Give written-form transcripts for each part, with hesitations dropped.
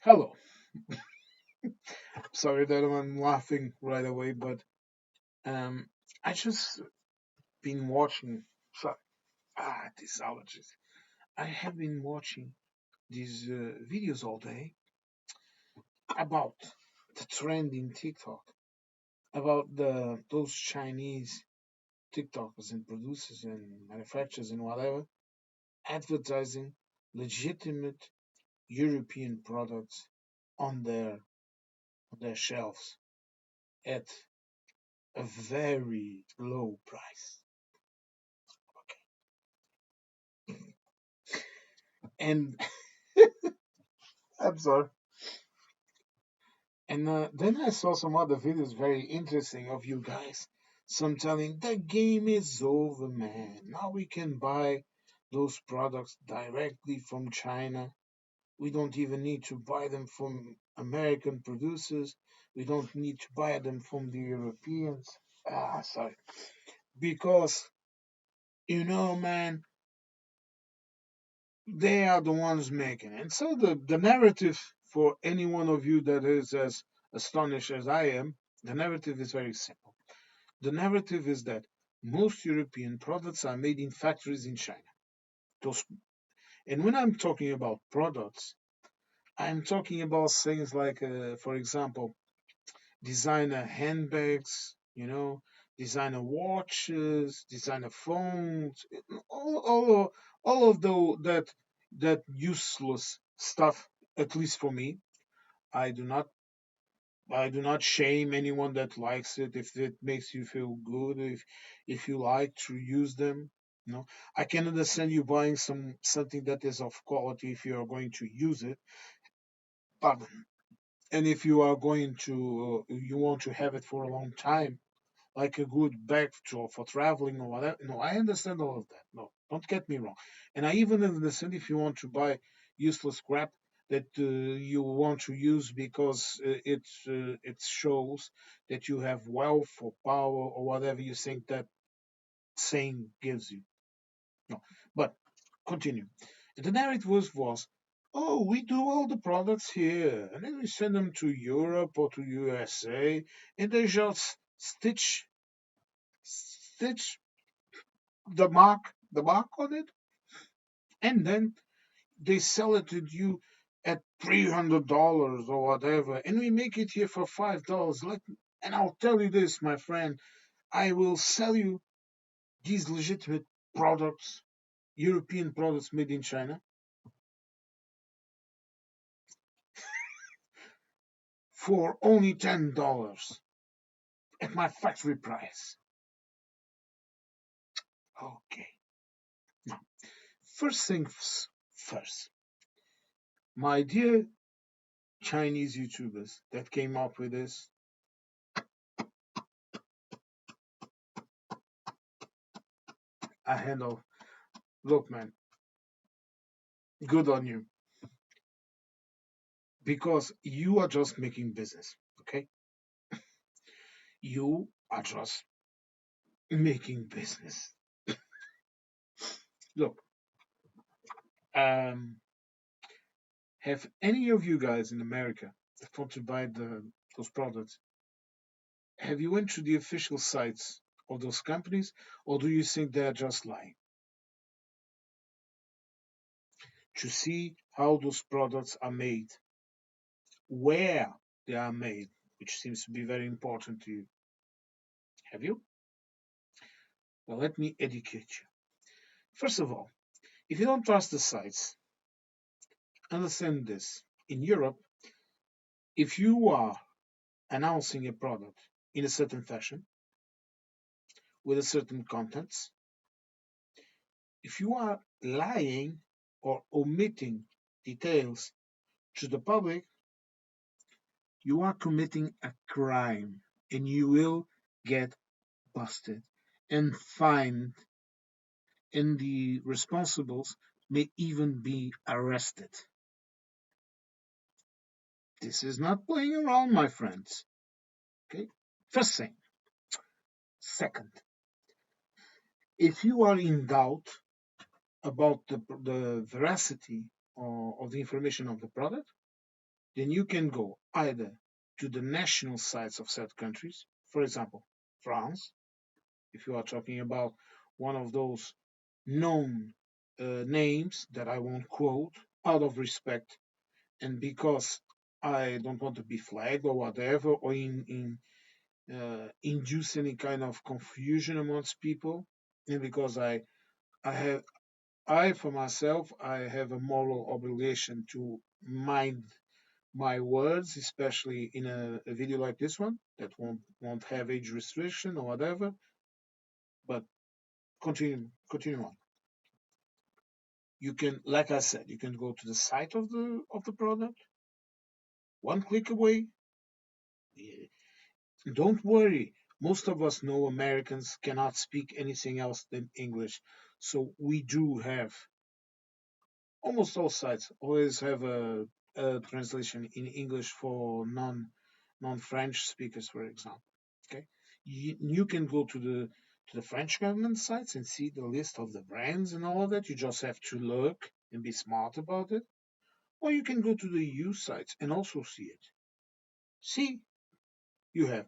Hello. Sorry that I'm laughing right away, but um, I just been watching. Sorry, these allergies. I have been watching these videos all day about the trend in TikTok, about the those Chinese TikTokers and producers and manufacturers and whatever advertising legitimate European products on their shelves at a very low price. And I'm sorry. And then I saw some other videos very interesting of you guys. Some telling the game is over, man. Now we can buy those products directly from China. We don't even need to buy them from American producers. We don't need to buy them from the Europeans. Sorry. Because, man, they are the ones making it. And so the narrative for any one of you that is as astonished as I am, the narrative is very simple. The narrative is that most European products are made in factories in China. Those, and when I'm talking about products, I'm talking about things like, for example, designer handbags, designer watches, designer phones, all of that useless stuff. At least for me, I do not I do not shame anyone that likes it if it makes you feel good, if you like to use them. I can understand you buying something that is of quality if you are going to use it, but and if you are going to you want to have it for a long time, like a good bag for traveling or whatever. No, I understand all of that. No, don't get me wrong. And I even understand if you want to buy useless crap that you want to use because it shows that you have wealth or power or whatever you think that saying gives you. No, but continue. And the narrative was, oh, we do all the products here, and then we send them to Europe or to USA, and they just stitch the mark on it, and then they sell it to you at $300 or whatever, and we make it here for $5. And I'll tell you this, my friend, I will sell you these legitimate products, European products made in China, for only $10 at my factory price. Okay. Now, first things first, my dear Chinese YouTubers that came up with this, I handle. Look, man, good on you because you are just making business. Okay, you are just making business. Look, um, have any of you guys in America that want to buy those products? Have you went to the official sites of those companies, or do you think they are just lying to see how those products are made, where they are made, which seems to be very important to you? Have you? Well, let me educate you. First of all, if you don't trust the sites, understand this. In Europe, if you are announcing a product in a certain fashion with a certain contents, if you are lying or omitting details to the public, you are committing a crime and you will get busted and fined, and the responsibles may even be arrested. This is not playing around, my friends. Okay? First thing. Second, if you are in doubt about the veracity of the information of the product, then you can go either to the national sites of said countries, for example, France, if you are talking about one of those known names that I won't quote out of respect and because I don't want to be flagged or whatever, or induce any kind of confusion amongst people, and because I have I for myself I have a moral obligation to mind my words, especially in a video like this one that won't have age restriction or whatever. But continue on. You can, like I said, you can go to the site of the product, one click away. Yeah, don't worry. Most of us know Americans cannot speak anything else than English. So we do have almost all sites always have a translation in English for non-French speakers, for example. Okay, you can go to the French government sites and see the list of the brands and all of that. You just have to look and be smart about it. Or you can go to the EU sites and also see it. See, you have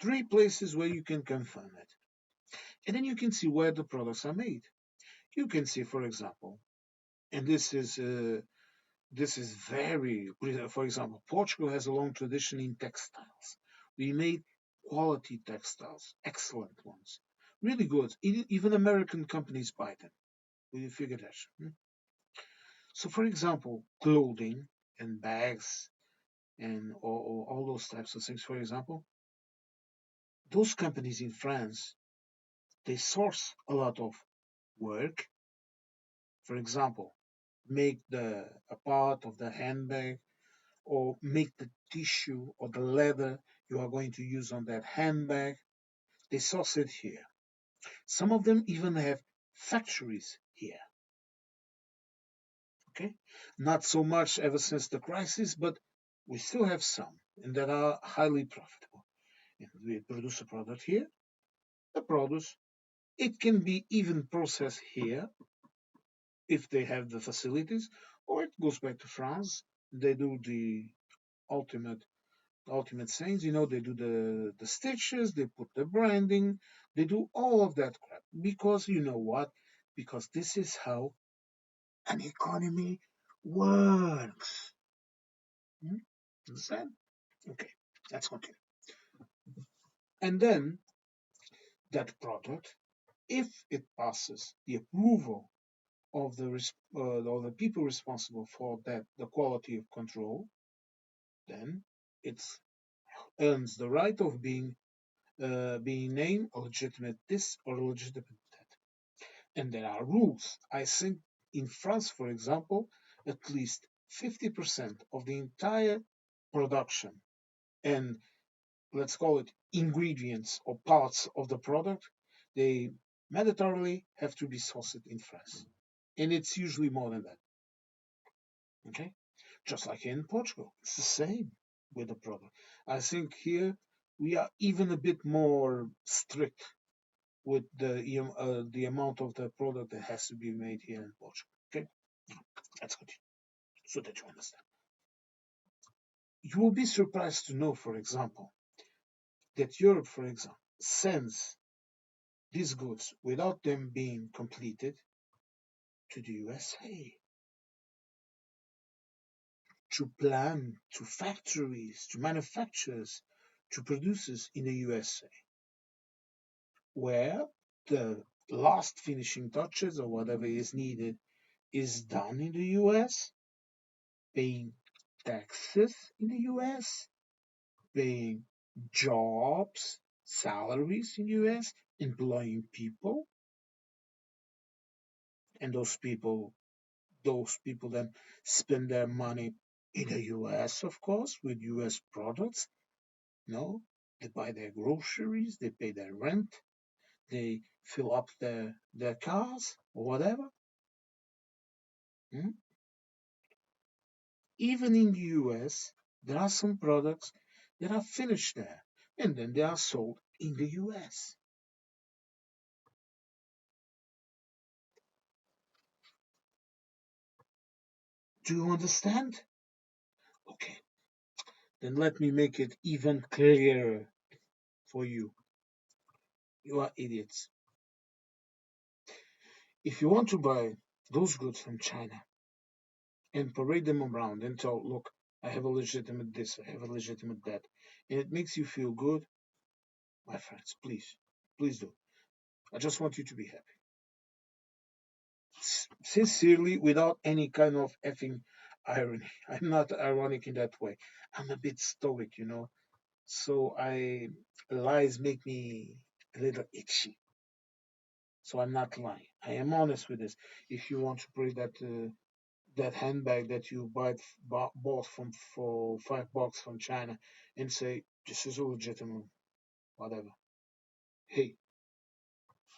three places where you can confirm it. And then you can see where the products are made. You can see, for example, and this is very, for example, Portugal has a long tradition in textiles. We made quality textiles, excellent ones, really good. Even American companies buy them. Will you figure that? So, for example, clothing and bags and all those types of things, for example, those companies in France, they source a lot of work. For example, make a part of the handbag or make the tissue or the leather you are going to use on that handbag. They source it here. Some of them even have factories here. Okay, not so much ever since the crisis, but we still have some, and that are highly profitable. And we produce a product here. The produce it can be even processed here if they have the facilities, or it goes back to France. They do the ultimate ultimate things. You know, they do the stitches, they put the branding, they do all of that crap. Because you know what? Because this is how an economy works. Hmm? Understand? Okay, let's continue. And then that product, if it passes the approval of the people responsible for that the quality of control, then it earns the right of being named a legitimate this or a legitimate that. And there are rules. I think in France, for example, at least 50% of the entire production and let's call it ingredients or parts of the product, they mandatorily have to be sourced in France. And it's usually more than that. Okay? Just like in Portugal. It's the same with the product. I think here we are even a bit more strict with the amount of the product that has to be made here in Portugal. Okay, let's continue so that you understand. You will be surprised to know, for example, that Europe, for example, sends these goods without them being completed to the USA, to plant, to factories, to manufacturers, to producers in the USA, where the last finishing touches or whatever is needed is done in the US, paying taxes in the US, paying jobs, salaries in the US, employing people, and those people then spend their money in the US, of course, with US products. No, they buy their groceries, they pay their rent, they fill up their cars or whatever. Hmm? Even in the US, there are some products that are finished there and then they are sold in the US. Do you understand? Okay. Then let me make it even clearer for you. You are idiots. If you want to buy those goods from China and parade them around and tell, look, I have a legitimate this, I have a legitimate that, and it makes you feel good, my friends, please, please do. I just want you to be happy. Sincerely, without any kind of effing irony. I'm not ironic in that way. I'm a bit stoic, you know. So I lies make me a little itchy. So I'm not lying. I am honest with this. If you want to put that handbag that you bought from for $5 from China and say this is a legitimate whatever. Hey,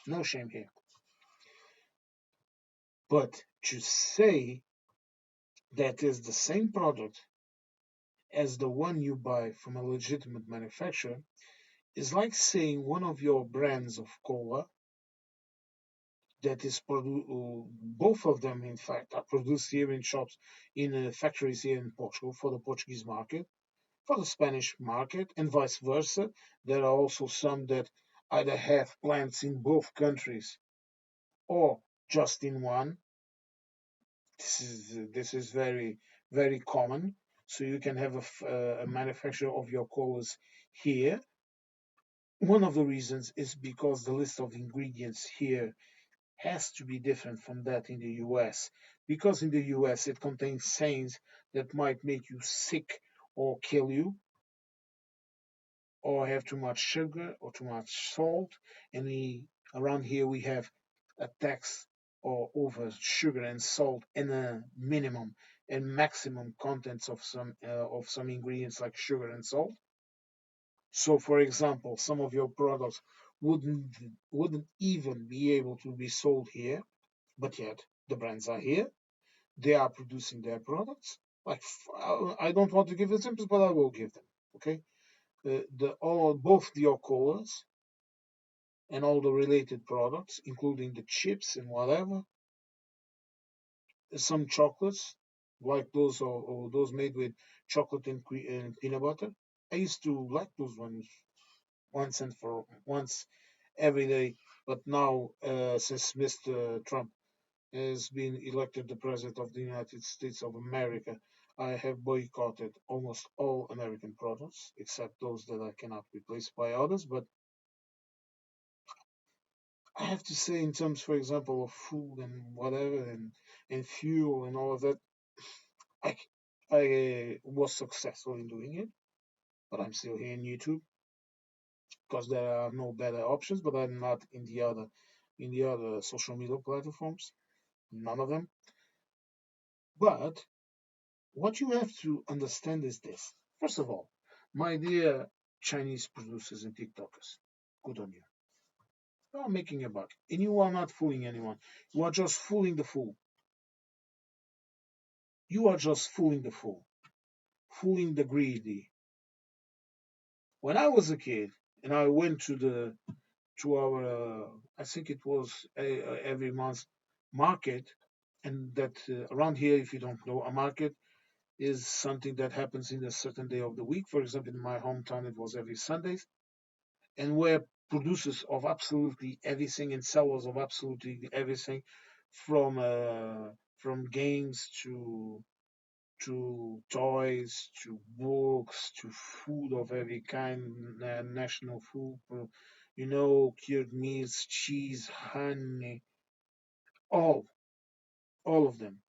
no shame here. But to say that is the same product as the one you buy from a legitimate manufacturer is like saying one of your brands of cola that is both of them in fact are produced here in shops in factories here in Portugal for the Portuguese market, for the Spanish market, and vice versa. There are also some that either have plants in both countries or just in one. This is very common. So you can have a manufacturer of your colas here. One of the reasons is because the list of ingredients here has to be different from that in the US. Because in the US it contains sayings that might make you sick or kill you, or have too much sugar or too much salt. And around here we have a tax or over sugar and salt and a minimum and maximum contents of some ingredients like sugar and salt. So, for example, some of your products wouldn't wouldn't even be able to be sold here, but yet the brands are here. They are producing their products. Like I don't want to give examples, but I will give them. Okay, the all both the colas and all the related products, including the chips and whatever, some chocolates like those or those made with chocolate and peanut butter. I used to like those ones once every day. But now, since Mr. Trump has been elected the President of the United States of America, I have boycotted almost all American products, except those that I cannot replace by others. But I have to say, in terms, for example, of food and whatever, and fuel and all of that, I, I was successful in doing it, but I'm still here in YouTube because there are no better options. But I'm not in the other social media platforms, none of them. But what you have to understand is this. First of all, my dear Chinese producers and TikTokers, good on you. You are making a buck, and you are not fooling anyone. You are just fooling the fool. You are just fooling the fool, fooling the greedy. When I was a kid and I went to our, I think it was every month market, and that around here, if you don't know, a market is something that happens in a certain day of the week. For example, in my hometown, it was every Sundays, and where producers of absolutely everything and sellers of absolutely everything, from games to toys to books to food of every kind, national food, cured meats, cheese, honey, all all of them.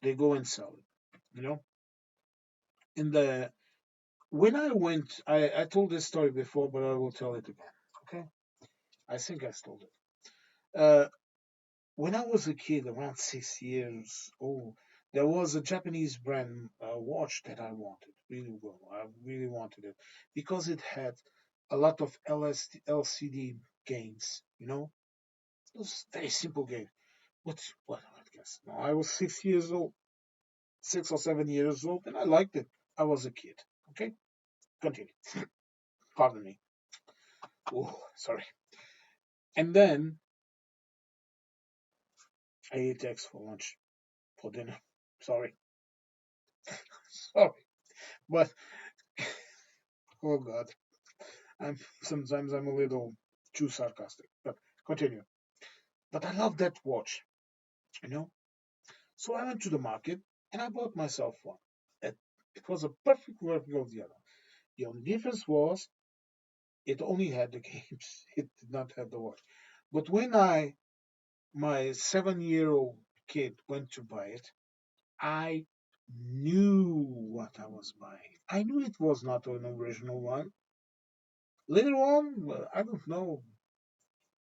They go and sell it. You know, and the when I went, I told this story before, but I will tell it again. Okay, I think I told it. Uh, when I was a kid, around 6 years old, there was a Japanese brand watch that I wanted really well. I really wanted it because it had a lot of LCD games. It was very simple game. What I guess? No, I was 6 years old, 6 or 7 years old, and I liked it. I was a kid. Okay, continue. Pardon me. Oh, sorry. And then I ate eggs for lunch, for dinner. Sorry, sorry. But Oh God, I'm sometimes I'm a little too sarcastic, but continue. But I love that watch, you know. So I went to the market and I bought myself one. It, it was a perfect replica of the other. The only difference was it only had the games. It did not have the watch. But when my 7-year-old kid went to buy it, I knew what I was buying. I knew it was not an original one. Later on, I don't know,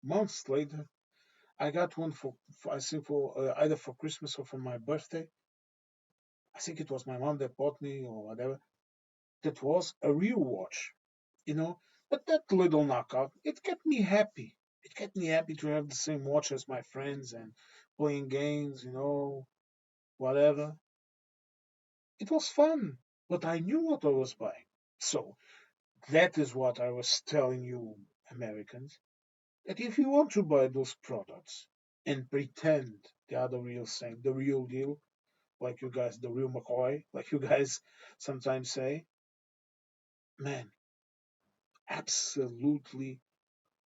months later, I got one for I think for either for Christmas or for my birthday. I think it was my mom that bought me or whatever. That was a real watch, you know. But that little knockout, it kept me happy. It kept me happy to have the same watch as my friends and playing games, whatever. It was fun, but I knew what I was buying. So that is what I was telling you, Americans, that if you want to buy those products and pretend they are the real thing, the real deal, like you guys, the real McCoy, like you guys sometimes say, man, absolutely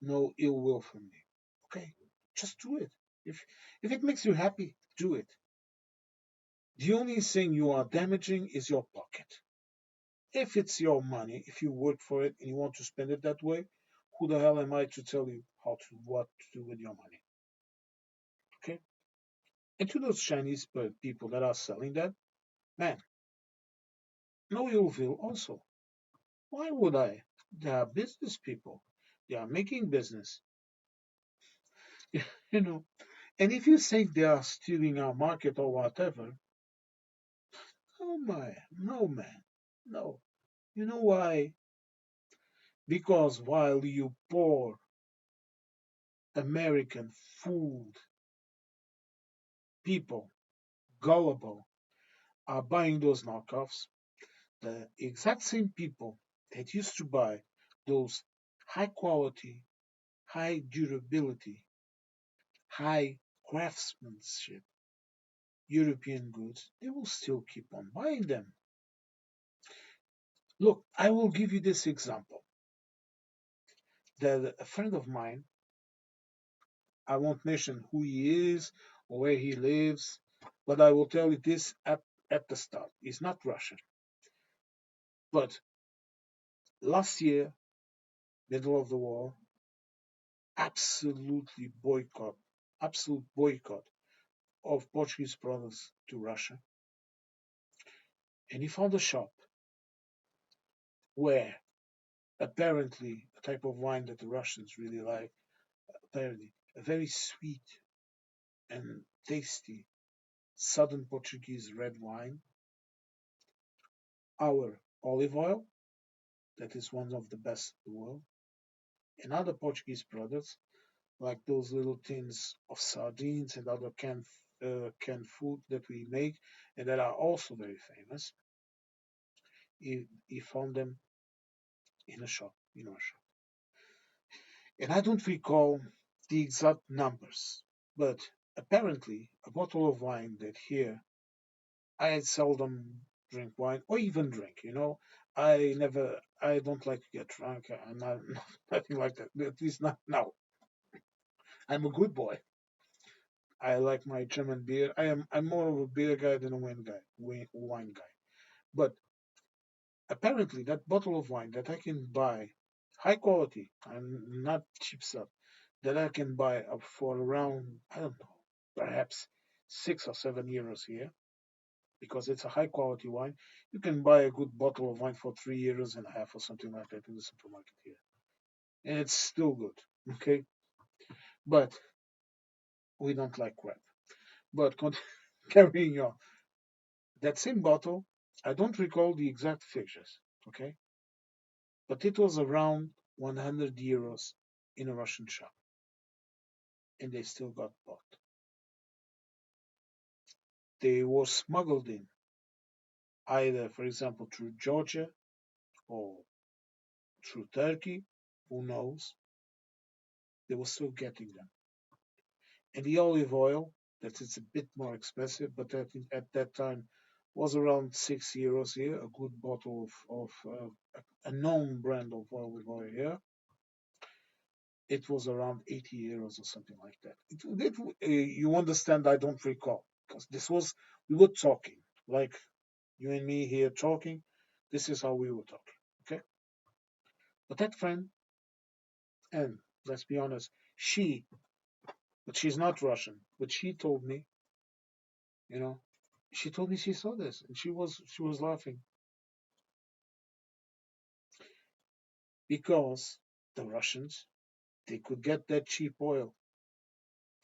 no ill will from me. Okay, just do it. If it makes you happy, do it. The only thing you are damaging is your pocket. If it's your money, if you work for it and you want to spend it that way, who the hell am I to tell you what to do with your money? Okay. And to those Chinese people that are selling that, man, no ill will also. Why would I? They are business people. They are making business. you know. And if you think they are stealing our market or whatever, oh my, no man, no. You know why? Because while you poor American food people, gullible, are buying those knockoffs, the exact same people that used to buy those high quality, high durability, high craftsmanship European goods, they will still keep on buying them. Look, I will give you this example. That a friend of mine, I won't mention who he is or where he lives, but I will tell you this at the start. He's not Russian. But last year, middle of the war, absolutely boycott, absolute boycott of Portuguese products to Russia. And he found a shop where apparently a type of wine that the Russians really like, apparently a very sweet and tasty southern Portuguese red wine, our olive oil, that is one of the best in the world, and other Portuguese products like those little tins of sardines and other canned food that we make and that are also very famous. He found them in a shop in Russia. And I don't recall the exact numbers, but apparently a bottle of wine that here I seldom drink wine or even drink. I don't like to get drunk. I'm not, nothing like that. At least not now. I'm a good boy. I like my German beer. I'm more of a beer guy than a wine guy. But apparently that bottle of wine that I can buy, high quality and not cheap stuff, that I can buy up for around, I don't know, perhaps 6 or 7 euros here, because it's a high quality wine. You can buy a good bottle of wine for 3 euros and a half or something like that in the supermarket here. And it's still good. Okay. But we don't like crap. But carrying on. That same bottle, I don't recall the exact figures, okay? But it was around 100 euros in a Russian shop, and they still got bought. They were smuggled in, either, for example, through Georgia or through Turkey, who knows? They were still getting them. And the olive oil, that is a bit more expensive, but at that time Was around €6 here. A good bottle of a known brand of olive oil here. It was around €80 or something like that. You understand? I don't recall because this was we were talking like you and me here talking. This is how we were talking. Okay, but that friend, and let's be honest, but she's not Russian, but she told me, you know, she told me she saw this and she was laughing because the Russians, they could get that cheap oil,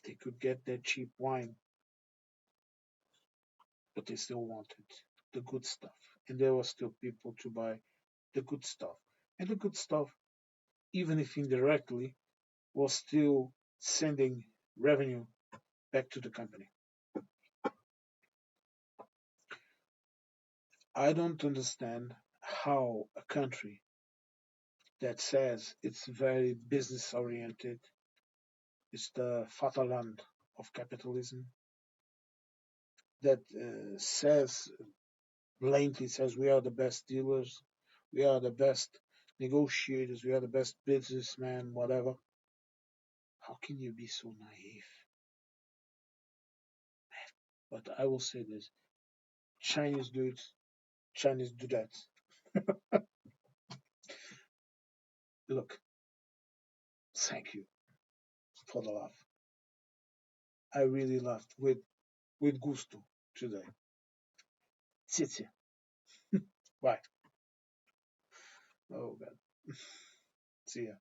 they could get that cheap wine, but they still wanted the good stuff, and there were still people to buy the good stuff, and the good stuff, even if indirectly, was still sending revenue back to the company. I don't understand how a country that says it's very business oriented, it's the fatherland of capitalism, that says blatantly says we are the best dealers, we are the best negotiators, we are the best businessmen, whatever. How can you be so naive? But I will say this: Chinese dudes, Chinese dudettes. Look, thank you for the laugh. I really laughed with gusto today. Cici. Bye. Oh God. See ya.